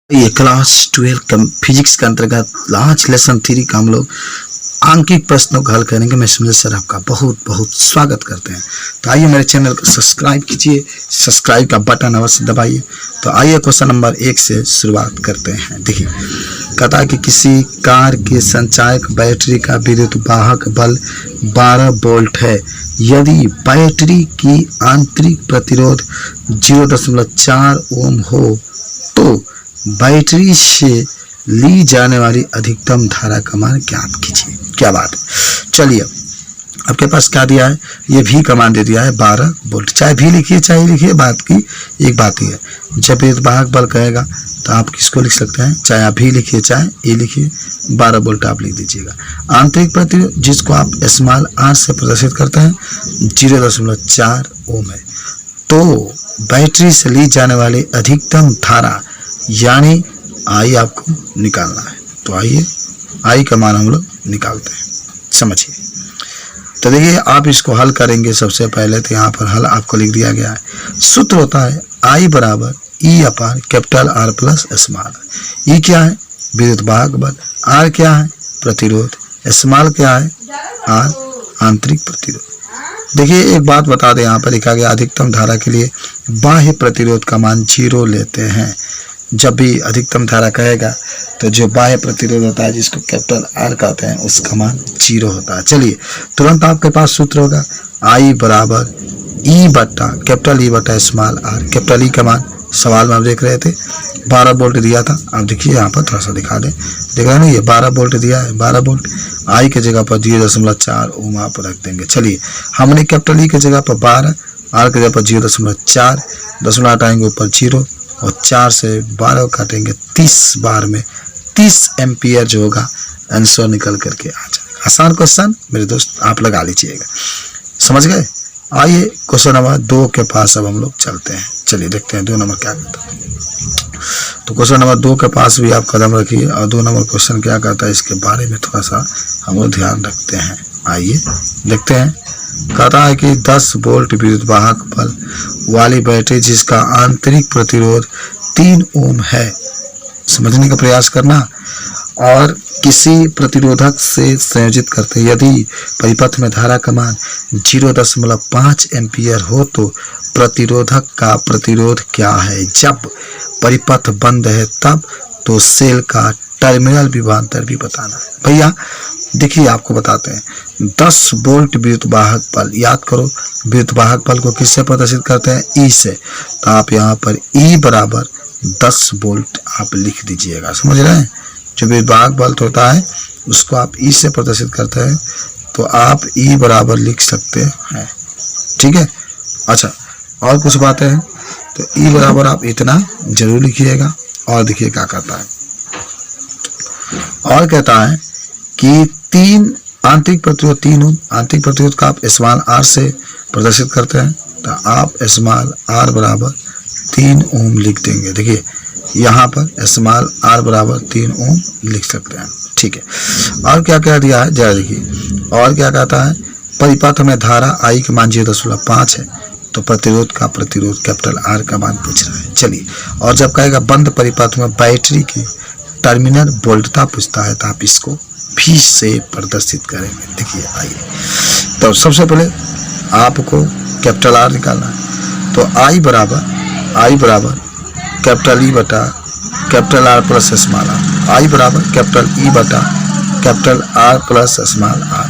ये class 12 physics के अंतर्गत लास्ट लेसन 3 का हम लोग आंकिक प्रश्नों का हल करेंगे। मैं सुनील सर आपका बहुत बहुत स्वागत करते हैं। तो आइए मेरे चैनल को सब्सक्राइब कीजिए, सब्सक्राइब का बटन अवश्य दबाइए। तो आइए क्वेश्चन नंबर 1 से शुरुआत करते हैं। देखिए कहता है कि किसी कार के संचायक बैटरी का विद्युत वाहक बल 12 वोल्ट है। यदि बैटरी की आंतरिक प्रतिरोध 0.4 ओम हो तो बैटरी से ली जाने वाली अधिकतम धारा का मान ज्ञात कीजिए। क्या बात है। चलिए आपके पास क्या दिया है, ये भी का मान दे दिया है 12 वोल्ट। चाहे भी लिखिए चाहे लिखिए, बात की एक बात ही है। जब विद्युत वाहक बल कहेगा तो आप किसको लिख सकते हैं, चाहे आप भी लिखिए चाहे ये लिखिए, 12 वोल्ट आप लिख दीजिएगा। आंतरिक प्रतिरोध जिसको आप स्मॉल आर से प्रदर्शित करते हैं 0.4 ओम है। तो बैटरी से ली जाने वाली अधिकतम धारा यानी आई आपको निकालना है। तो आइए आई का मान हम लोग निकालते हैं, समझिए। तो देखिए आप इसको हल करेंगे। सबसे पहले तो यहाँ पर हल आपको लिख दिया गया है। सूत्र होता है आई बराबर ई अपान कैपिटल आर प्लस स्मॉल। ई क्या है, विद्युत वाहक बल। आर क्या है, प्रतिरोध। स्मॉल क्या है, आर आंतरिक प्रतिरोध। देखिए एक बात बता दें, यहाँ पर लिखा गया अधिकतम धारा के लिए बाह्य प्रतिरोध का मान 0 लेते हैं। जब भी अधिकतम धारा कहेगा तो जो बाह्य प्रतिरोध होता है जिसको कैपिटल आर कहते हैं उसका मान 0 होता है। चलिए तुरंत आपके पास सूत्र होगा आई बराबर ई बट्टा कैपिटल ई बट्टा स्मॉल आर। कैपिटल ई का मान सवाल में आप देख रहे थे 12 वोल्ट दिया था। आप देखिए यहाँ पर थोड़ा सा दिखा दें, देख रहे हैं ना, ये 12 वोल्ट दिया है। 12 वोल्ट आई के जगह पर 0.4 ओम आप रख देंगे। चलिए हमने कैपिटल ई के जगह पर 12, आर के जगह पर 0.4, दशमलव हटाएंगे ऊपर 0 और 4 से 12 काटेंगे 30 बार में 30 एम्पियर जो होगा आंसर निकल करके आ जाएगा। आसान क्वेश्चन मेरे दोस्त आप लगा लीजिएगा, समझ गए। आइए क्वेश्चन नंबर 2 के पास अब हम लोग चलते हैं। चलिए देखते हैं 2 नंबर क्या करता है। तो क्वेश्चन नंबर 2 के पास भी आप कदम रखिए और 2 नंबर क्वेश्चन क्या करता है इसके बारे में थोड़ा सा हम लोग ध्यान रखते हैं। आइए देखते हैं। कहता है कि 10 वोल्ट विद्युत वाहक बल वाली बैटरी जिसका आंतरिक प्रतिरोध 3 ओम है, समझने का प्रयास करना, और किसी प्रतिरोधक से संयोजित करते यदि परिपथ में धारा का मान 0.5 एम्पियर हो तो प्रतिरोधक का प्रतिरोध क्या है। जब परिपथ बंद है तब तो सेल का टर्मिनल विभवांतर भी बताना है। भैया देखिए आपको बताते हैं 10 वोल्ट विद्युत वाहक बल, याद करो विद्युत वाहक बल को किससे प्रदर्शित करते हैं, ई से। तो आप यहाँ पर ई बराबर 10 वोल्ट आप लिख दीजिएगा, समझ रहे हैं। जो विद्युत वाहक बल होता है उसको आप ई से प्रदर्शित करते हैं तो आप ई बराबर लिख सकते हैं, ठीक है। अच्छा और कुछ बातें हैं तो ई बराबर आप इतना जरूर लिखिएगा। और देखिए क्या कहता है, और कहता है कि 3 आंतरिक प्रतिरोध 3 ओम। आंतरिक प्रतिरोध का आप स्मॉल आर से प्रदर्शित करते हैं तो आप स्मॉल आर बराबर 3 ओम लिख देंगे। देखिए यहाँ पर स्मॉल आर बराबर 3 ओम लिख सकते हैं, ठीक है। और क्या क्या दिया है जरा देखिए। और क्या कहता है, परिपथ में धारा आई का मान 0.5 है तो प्रतिरोध का प्रतिरोध कैपिटल आर का मान पूछ रहा है। चलिए और जब कहेगा बंद परिपथ में बैटरी की टर्मिनल वोल्टता पूछता है तो आप इसको भी से प्रदर्शित करेंगे। देखिए आइए तो सबसे पहले आपको कैपिटल आर निकालना है। तो आई बराबर कैपिटल ई बटा capital R plus small R. I बराबर कैपिटल ई बटा capital R plus small R.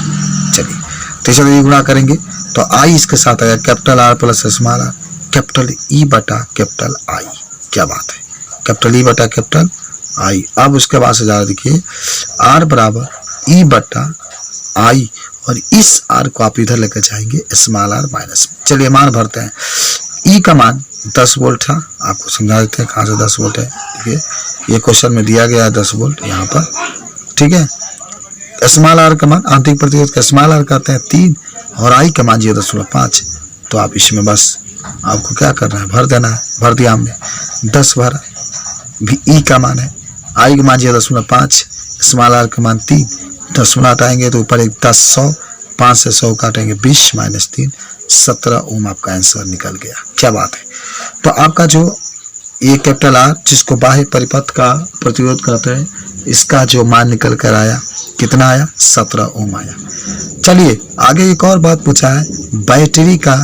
चलिए तो चलिए गुणा करेंगे तो आई इसके साथ आएगा capital R plus small R, capital E बटा कैपिटल आई। क्या बात है, कैपिटल ई बटा कैपिटल आई। अब उसके बाद से ज़्यादा देखिए आर बराबर ई बटा आई और इस आर को आप इधर लेकर जाएंगे स्मॉल आर माइनस में। चलिए मान भरते हैं। ई का मान 10 वोल्ट था, आपको समझा देते हैं कहाँ से 10 वोल्ट है। देखिए ये क्वेश्चन में दिया गया है 10 वोल्ट यहाँ पर, ठीक है। स्मॉल आर का मान आंतरिक प्रतिरोध का स्मॉल आर कहते हैं 3 और आई का मान 0.5। तो आप इसमें बस आपको क्या करना है, भर देना है। भर दिया हमने 10 भरा, भी ई का मान है, आई का मान 0.5, स्मॉल आर का मान 3, 10 हटाएंगे तो ऊपर एक 10 100, 5 से 100 काटेंगे 20 माइनस 3 17 ओम आपका आंसर निकल गया। क्या बात है। तो आपका जो ये कैपिटल आर जिसको बाह्य परिपथ का प्रतिरोध कहते हैं, इसका जो मान निकल कर आया कितना आया 17 ओम आया। चलिए आगे एक और बात पूछा है, बैटरी का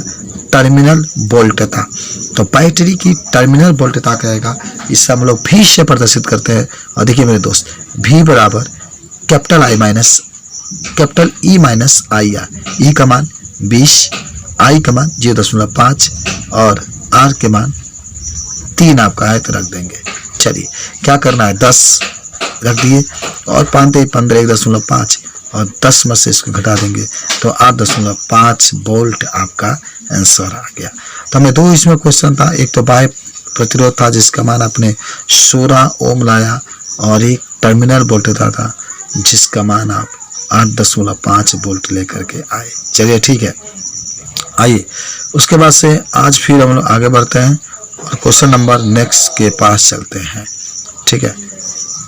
टर्मिनल वोल्टता। तो बैटरी की टर्मिनल वोल्टता कहेगा, इसे हम लोग V से प्रदर्शित करते हैं। और देखिए मेरे दोस्त, V बराबर capital I minus capital E minus I R. E का मान 20, आई का मान 0.5 और आर के मान 3 आपका है तो रख देंगे। चलिए क्या करना है, 10 रख दिए और 5 15 1.5 और 10 में से इसको घटा देंगे तो 8.5 वोल्ट आपका आंसर आ गया। तो हमें दो इसमें क्वेश्चन था, एक तो बाह्य प्रतिरोध था जिसका मान आपने 16 ओम लाया और एक टर्मिनल वोल्टता था जिसका मान आप 8.5 वोल्ट लेकर के आए। चलिए ठीक है, आइए उसके बाद से आज फिर हम लोग आगे बढ़ते हैं और क्वेश्चन नंबर नेक्स्ट के पास चलते हैं। ठीक है,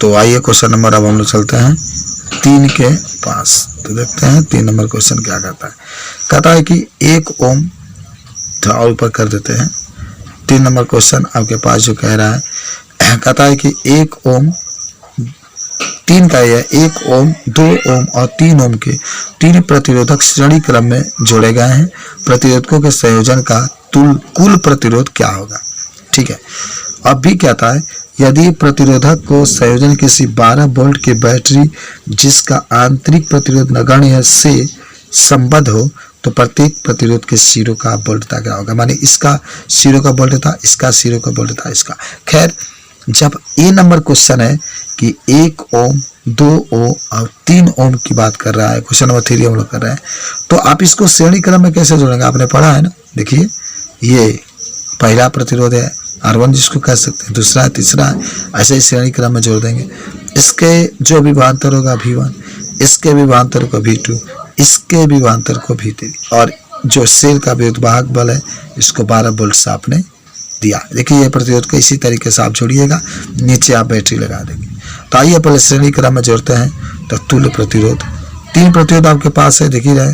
तो आइए क्वेश्चन नंबर अब हम लोग चलते हैं 3 के पास। तो देखते हैं 3 नंबर क्वेश्चन क्या कहता है। कहता है कि 1 ओम, थोड़ा और ऊपर कर देते हैं। 3 नंबर क्वेश्चन आपके पास जो कह रहा है, कहता है कि 1 ओम 3 का यह 1 ओम 2 ओम और 3 ओम के 3 प्रतिरोधक श्रेणी क्रम में जोड़े गए हैं। प्रतिरोधकों के संयोजन का कुल प्रतिरोध क्या होगा। ठीक है, अब भी कहता है यदि प्रतिरोधक को संयोजन किसी 12 वोल्ट की बैटरी जिसका आंतरिक प्रतिरोध नगण्य से संबद्ध हो तो प्रत्येक प्रतिरोध के सिरों का वोल्टता क्या होगा। माने इसका सिरों का वोल्टता, इसका सिरों का वोल्टता, इसका। खैर जब ए नंबर क्वेश्चन है कि 1 ओम 2 ओम और 3 ओम की बात कर रहा है, क्वेश्चन नंबर 3 हम लोग कर रहे हैं, तो आप इसको श्रेणी क्रम में कैसे जोड़ेंगे, आपने पढ़ा है ना। देखिए ये पहला प्रतिरोध है R1 जिसको कह सकते हैं, दूसरा है, तीसरा है, ऐसे ही श्रेणी क्रम में जोड़ देंगे। इसके जो विभवांतर होगा V1, इसके विभवांतर को V2, इसके विभवांतर को V3 और जो सेल का विद्युतवाहक बल है इसको 12 वोल्ट से आपने दिया। देखिए ये प्रतिरोध को इसी तरीके से आप जोड़िएगा, नीचे आप बैटरी लगा देंगे। तो आइए पहले श्रेणी क्रम में जोड़ते हैं। तो तुल्य प्रतिरोध, 3 प्रतिरोध आपके पास है, देखिए रहे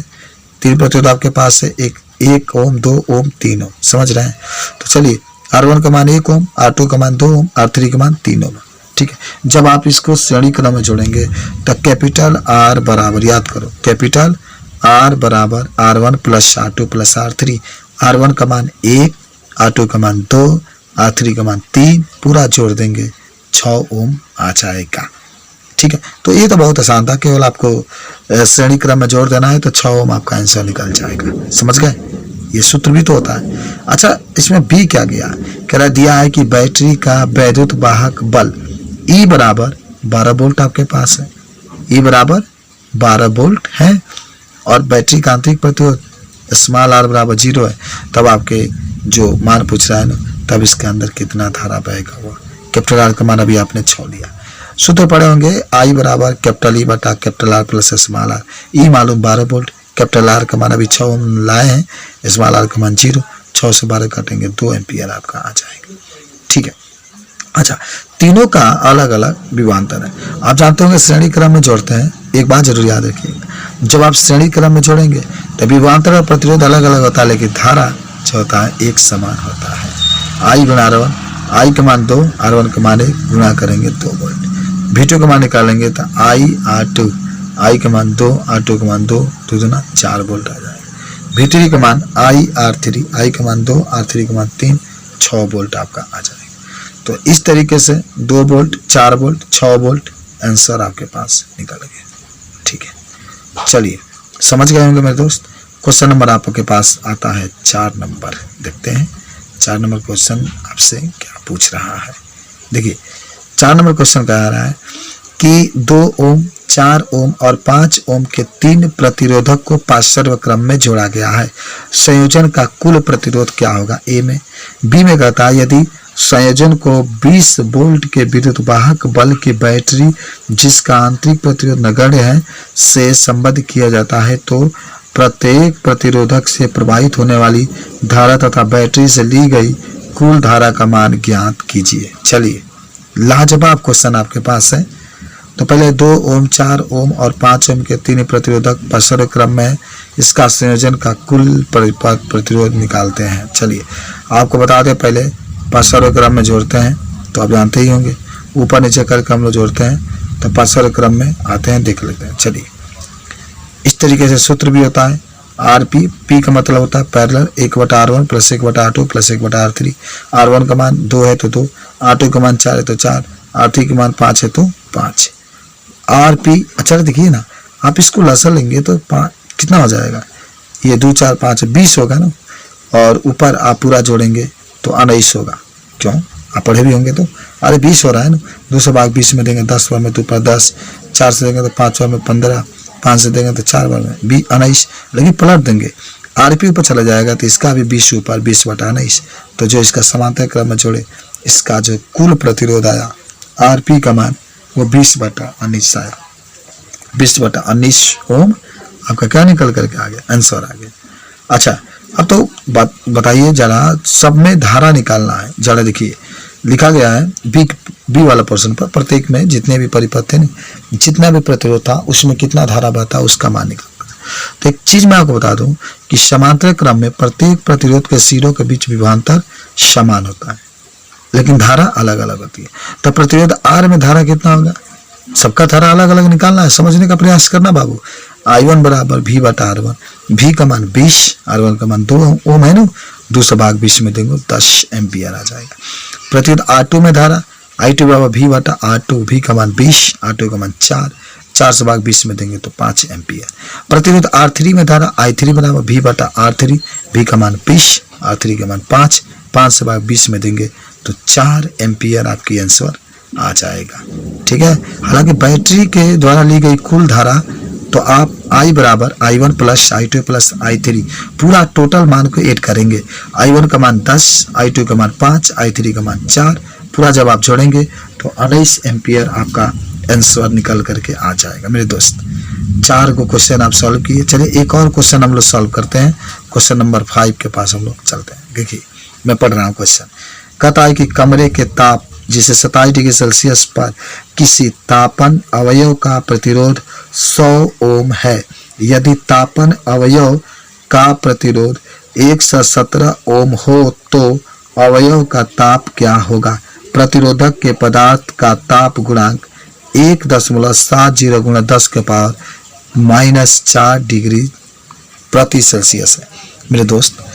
3 प्रतिरोध आपके पास है, 1 ओम 2 ओम 3 ओम, समझ रहे हैं। तो चलिए R1 का मान 1 ओम, R2 का मान 2 ओम, R3 का मान 3 ओम। ठीक है, जब आप इसको श्रेणी क्रम में जोड़ेंगे तो कैपिटल R बराबर, याद करो कैपिटल R बराबर R1 plus R2 plus R3। R1 का मान 1, R2 का मान 2, R3 का मान 3, पूरा जोड़ देंगे 6 ओम आ जाएगा। ठीक है, तो ये तो बहुत आसान था, केवल आपको श्रेणी क्रम में जोड़ देना है तो 6 ओम आपका आंसर निकल जाएगा। समझ गए, ये सूत्र भी तो होता है। अच्छा इसमें बी क्या गया, कह रहा दिया है कि बैटरी का वैद्युत वाहक बल E बराबर 12 वोल्ट आपके पास है, E बराबर 12 वोल्ट है और बैटरी का आंतरिक प्रतिरोध स्मॉल r बराबर 0 है। तब आपके जो मान पूछ रहा है ना, तब इसके अंदर कितना धारा बहेगा वो कैपिटल R का मान अभी आपने 6 लिया। सूत्र पढ़े होंगे I बराबर कैपिटल E बटा capital R plus small r। E मालूम 12 वोल्ट, कैपिटल R का मान अभी 6 ओम लाए हैं, स्मॉल r का मान 0, 6 से 12 काटेंगे 2 एम्पियर आपका आ जाएगा। ठीक है, अच्छा तीनों का अलग अलग विभवांतर है। आप जानते होंगे श्रेणी क्रम में जोड़ते हैं, एक बात जरूर याद रखिएगा, जब आप श्रेणी क्रम में जोड़ेंगे तो विभवांतर और प्रतिरोध अलग अलग होता है लेकिन धारा जो होता है एक समान होता है। I गुणा R1, I का मान 2, R1 का मान 1 गुणा करेंगे 2 वोल्ट। V2 का मान निकालेंगे तो I R2, I का मान 2, R2 का मान 2, 2 दूना 4 वोल्ट आ जाएगा। V3 का मान I R3, I का मान 2, R3 का मान 3, 6 वोल्ट आपका आ जाएगा। तो इस तरीके से 2 वोल्ट 4 वोल्ट 6 वोल्ट आंसर आपके पास निकल गया। ठीक है, चलिए समझ गए होंगे मेरे दोस्त। क्वेश्चन नंबर आपके पास आता है 4 नंबर, देखते हैं 4 नंबर क्वेश्चन आपसे क्या पूछ रहा है। देखिए 4 नंबर क्वेश्चन कह रहा है कि 2 ओम 4 ओम और 5 ओम के 3 प्रतिरोधक को पार्श्व क्रम में जोड़ा गया है, संयोजन का कुल प्रतिरोध क्या होगा। ए में। बी में कहता है यदि संयोजन को 20 वोल्ट के विद्युत वाहक बल की बैटरी जिसका आंतरिक प्रतिरोध नगण्य है से संबद्ध किया जाता है तो प्रत्येक प्रतिरोधक से प्रवाहित होने वाली धारा तथा बैटरी से ली गई कुल धारा का मान ज्ञात कीजिए। चलिए लाजवाब क्वेश्चन आपके पास है। तो पहले 2 ओम 4 ओम और 5 ओम के 3 प्रतिरोधक पार्श्व क्रम में इसका संयोजन का कुल प्रतिरोध निकालते हैं। चलिए आपको बता दें पहले पार्शियल क्रम में जोड़ते हैं तो आप जानते ही होंगे, ऊपर नीचे करके हम लोग जोड़ते हैं तो पार्शियल क्रम में आते हैं, देख लेते हैं। चलिए, इस तरीके से सूत्र भी होता है। आर पी, पी का मतलब होता है parallel, 1/R1 plus 1/R2 plus 1/R3। R1 का मान 2 है तो 2, R2 का मान 4 है तो 4, R3 का मान 5 है तो 5। आर पी, अच्छा देखिए ना, आप इसको लसा लेंगे तो कितना हो जाएगा, ये 2 4 5 20 होगा ना, और ऊपर आप पूरा जोड़ेंगे तो 19 होगा। क्यों, आप पढ़े भी होंगे तो, अरे 20 हो रहा है ना, 2 से भाग 20 में देंगे 10 बार में तो ऊपर 10, 4 से देंगे तो 5 बार में 15, 5 से देंगे तो 4 बार में 19, लेकिन पलट देंगे आरपी ऊपर चला जाएगा तो इसका भी 20 ऊपर 20/19, तो जो इसका समांतर क्रम में जोड़े इसका जो कुल प्रतिरोध आया आरपी का मान वो 20/19 आया। 20/19 ओम आपका क्या निकल करके आ गया, आंसर आ गया। अच्छा, अब तो बताइए जरा, सब में धारा निकालना है। जरा देखिए लिखा गया है बी वाला पोर्शन पर, प्रत्येक में जितने भी परिपथ थे, जितना भी प्रतिरोध था उसमें कितना धारा बहता उसका मान निकालना। तो एक चीज मैं आपको बता दूं कि समांतर क्रम में प्रत्येक प्रतिरोध के सिरों के बीच विभवांतर समान होता है, लेकिन धारा अलग अलग होती है। तो प्रतिरोध आर में धारा कितना होगा, सबका धारा अलग अलग निकालना है, समझने का प्रयास करना बाबू। I1 बराबर V/R1, V का मान 20, R1 का मान 2 ओम है ना, 2 से भाग 20 में देंगे 10 एम्पियर आ जाएगा। प्रतिरोध R2 में धारा I2 बराबर V/R2, V का मान 20, R2 का मान 4, 4 से भाग 20 में देंगे तो 5 एम्पियर। प्रतिरोध R3 में धारा I3 बराबर V/R3, V का मान 20, R3 का मान 5, 5 से भाग 20 में देंगे तो 4 एम्पियर आपकी आंसर आ जाएगा। ठीक है, हालांकि बैटरी के द्वारा ली गई कुल धारा तो आप I बराबर I1 plus I2 plus I3 पूरा टोटल मान को ऐड करेंगे। I1 का मान 10, I2 का मान 5, I3 का मान 4, पूरा जब आप जोड़ेंगे तो 19 एम्पियर आपका आंसर निकल करके आ जाएगा। मेरे दोस्त 4 को क्वेश्चन आप सॉल्व किए। चलिए एक और क्वेश्चन हम लोग सॉल्व करते हैं। क्वेश्चन नंबर 5 के पास हम लोग चलते हैं। देखिए मैं पढ़ रहा हूँ क्वेश्चन। कहता है कि कमरे के ताप जिसे 27 डिग्री सेल्सियस पर किसी तापन अवयव का प्रतिरोध 100 ओम है, यदि तापन अवयव का प्रतिरोध 117 ओम हो तो अवयव का ताप क्या होगा। प्रतिरोधक के पदार्थ का ताप गुणांक 1.70 गुणा 10 के पावर -4 डिग्री प्रति सेल्सियस है। मेरे दोस्त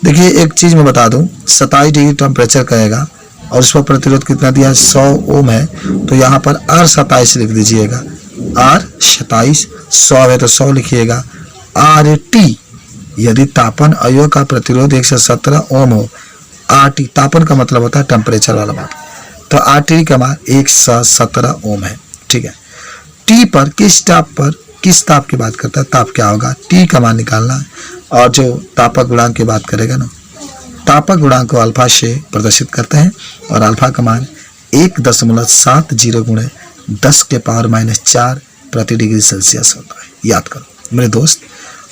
देखिए एक चीज मैं बता दूं, 27 डिग्री टेम्परेचर कहेगा और उस पर प्रतिरोध कितना दिया है 100 ओम है, तो यहाँ पर R27 लिख दीजिएगा। R27 100 है तो 100 लिखिएगा। RT यदि तापन अवयव का प्रतिरोध 117 ओम हो, RT तापन का मतलब होता है टेम्परेचर वाला बात, तो RT का मान 117 ओम है। ठीक है, T पर किस ताप की बात करता है, ताप क्या होगा, T का मान निकालना है। और जो तापक गुणांक की बात करेगा ना, तापक गुणांक को अल्फा से प्रदर्शित करते हैं और अल्फा का मान 1.70 गुणे 10 के पावर -4 प्रति डिग्री सेल्सियस होता है। याद करो मेरे दोस्त।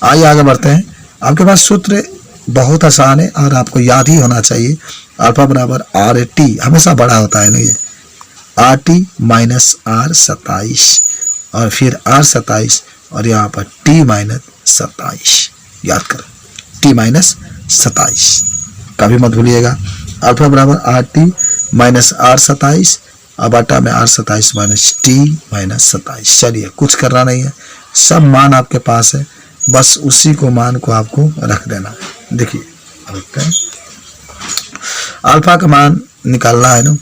आइए आगे बढ़ते हैं। आपके पास सूत्र बहुत आसान है और आपको याद ही होना चाहिए। अल्फा बराबर RT हमेशा बड़ा होता है ना, ये RT माइनस R27 और फिर R27 और यहाँ पर T-27। याद करो T-27 कभी मत भूलिएगा। अल्फा बराबर RT माइनस R27 और बटा में R27 माइनस T-27। चलिए कुछ करना नहीं है, सब मान आपके पास है, बस उसी को मान को आपको रख देना है। देखिए अल्फा का मान निकालना है ना,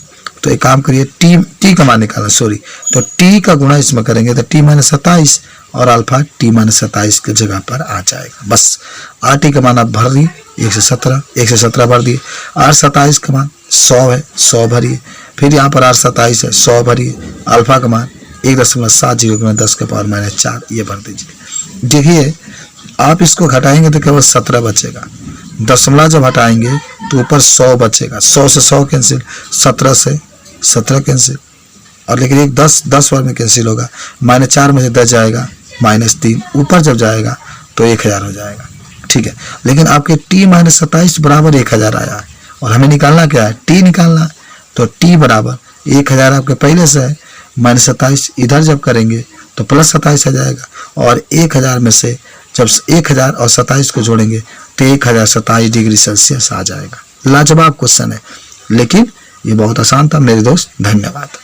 तो एक काम करिए टी का मान निकालना, तो टी का गुणा इसमें करेंगे तो T-27 और अल्फा T-27 की जगह पर आ जाएगा। बस RT का मान आप भर दिए 117 भर दिए। R27 का मान 100 है, 100 भरिए। फिर यहाँ पर R27 है, 100 भरिए। अल्फा का मान 1.70 गुणा 10 के पावर -4 ये भर दीजिए। देखिए आप इसको घटाएंगे तो केवल 17 बचेगा, दशमलव जब हटाएंगे तो ऊपर 100 बचेगा। 100 से 100 कैंसिल, 17 से 17 कैंसिल, और लेकिन एक 10 बार में कैंसिल होगा। -4 में से 10 जाएगा, -3 ऊपर जब जाएगा तो 1000 हो जाएगा। ठीक है, लेकिन आपके T-27 बराबर 1000 आया है और हमें निकालना क्या है, T निकालना है। तो T बराबर 1000 आपके पहले से है, -27 इधर जब करेंगे तो +27 आ जाएगा, और 1000 में से जब 1000 और 27 को जोड़ेंगे तो 1027 डिग्री सेल्सियस आ जाएगा। लाजवाब क्वेश्चन है, लेकिन ये बहुत आसान था मेरे दोस्त। धन्यवाद।